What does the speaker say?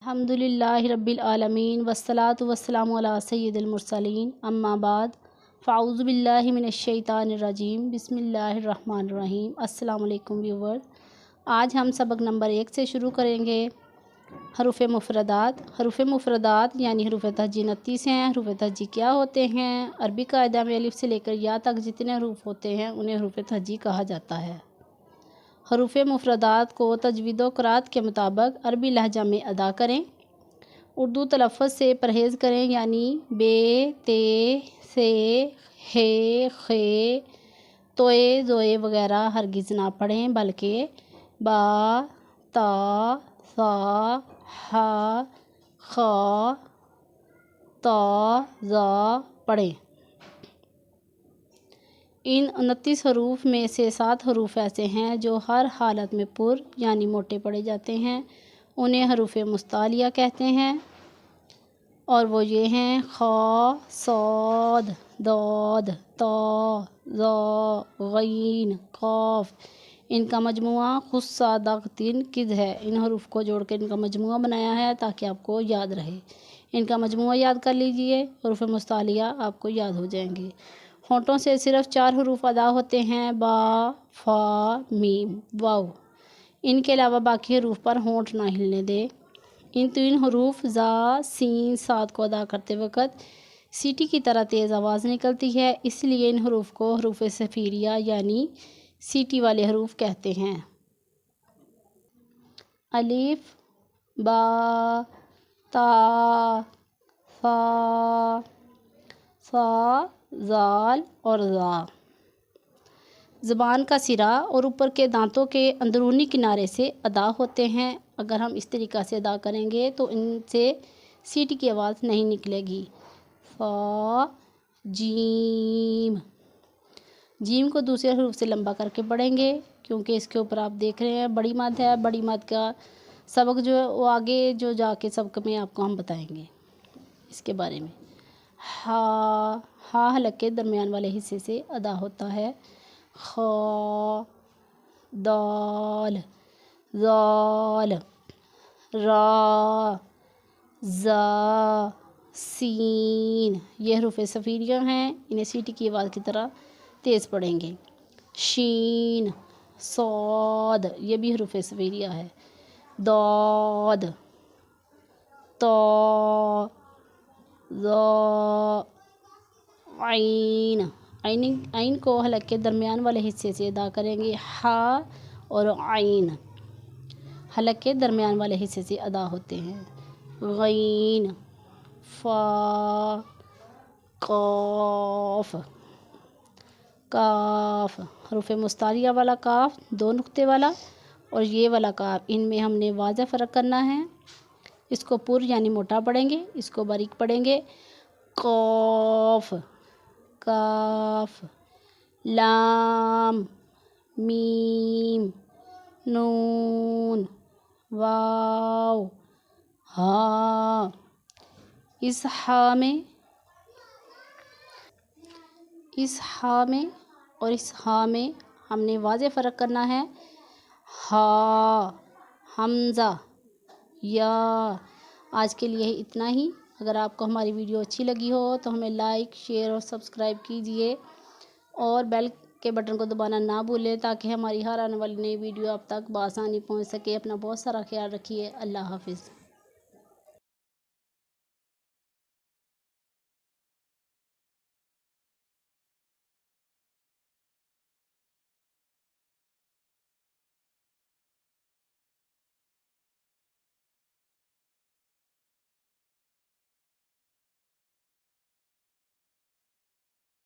الحمدللہ رب العالمین والصلاة والسلام علی سید المرسلین اما بعد فاعوذ باللہ من الشیطان الرجیم بسم اللہ الرحمن الرحیم۔ السلام علیکم ویورز، آج ہم سبق نمبر 1 سے شروع کریں گے۔ حروف مفردات۔ حروف مفردات یعنی حروف تہجی 29 ہیں۔ حروف تہجی کیا ہوتے ہیں؟ عربی قاعدہ میں الف سے لے کر یا تک جتنے حروف ہوتے ہیں انہیں حروف تہجی کہا جاتا ہے۔ حروف مفردات کو تجوید و قرات کے مطابق عربی لہجہ میں ادا کریں۔ اردو تلفظ سے پرہیز کریں، یعنی بے، تے، سے، ہے، خے، توئے، زوئے وغیرہ ہرگز نہ پڑھیں، بلکہ با، تا، ثا، ہا، خا، تا، زا پڑھیں۔ ان 29 حروف میں سے 7 حروف ایسے ہیں جو ہر حالت میں پر یعنی موٹے پڑھے جاتے ہیں، انہیں حروف مستعلیہ کہتے ہیں، اور وہ یہ ہیں: خا، صاد، ضاد، طا، ظا، غین، قاف۔ ان کا مجموعہ خص دغتن کد ہے۔ ان حروف کو جوڑ کر ان کا مجموعہ بنایا ہے تاکہ آپ کو یاد رہے۔ ان کا مجموعہ یاد کر لیجئے، حروف مستعلیہ آپ کو یاد ہو جائیں گے۔ ہونٹوں سے صرف 4 حروف ادا ہوتے ہیں: با، فا، میم، واو۔ ان کے علاوہ باقی حروف پر ہونٹ نہ ہلنے دیں۔ ان 3 حروف زا، سین، صاد کو ادا کرتے وقت سیٹی کی طرح تیز آواز نکلتی ہے، اس لیے ان حروف کو حروف صفیریہ یعنی سیٹی والے حروف کہتے ہیں۔ الف، با، تا، ثا، ثا، ذال اور ظا۔ زبان کا سرا اور اوپر کے دانتوں کے اندرونی کنارے سے ادا ہوتے ہیں۔ اگر ہم اس طریقہ سے ادا کریں گے تو ان سے سیٹی کی آواز نہیں نکلے گی۔ فا، جیم۔ جیم کو دوسرے حروف سے لمبا کر کے پڑھیں گے، کیونکہ اس کے اوپر آپ دیکھ رہے ہیں بڑی مد ہے۔ بڑی مد کا سبق جو وہ آگے جو جا کے سبق میں آپ کو ہم بتائیں گے اس کے بارے میں۔ ہا، ہا حلق کے درمیان والے حصے سے ادا ہوتا ہے۔ خا، دال، ذال، را، زا، سین۔ یہ حروف صفیریہ ہیں، انہیں سیٹی کی آواز کی طرح تیز پڑھیں گے۔ شین، صاد، یہ بھی حروف صفیریہ ہے۔ ضاد، طا، ظا، عین۔ عین کو حلق کے درمیان والے حصے سے ادا کریں گے۔ ہا اور عین حلق کے درمیان والے حصے سے ادا ہوتے ہیں۔ غین، فا، قاف، کاف۔ حروف مستعلیہ والا کاف 2 نقطے والا اور یہ والا کاف، ان میں ہم نے واضح فرق کرنا ہے۔ اس کو پر یعنی موٹا پڑھیں گے، اس کو باریک پڑھیں گے۔ قاف، کاف، لام، میم، نون، واو، ہا۔ اس ہا میں اور اس ہا میں ہم نے واضح فرق کرنا ہے۔ ہا، حمزہ، یا۔ آج کے لیے اتنا ہی۔ اگر آپ کو ہماری ویڈیو اچھی لگی ہو تو ہمیں لائک، شیئر اور سبسکرائب کیجئے، اور بیل کے بٹن کو دبانا نہ بھولیں تاکہ ہماری ہر آنے والی نئی ویڈیو آپ تک بآسانی پہنچ سکے۔ اپنا بہت سارا خیال رکھیے۔ اللہ حافظ۔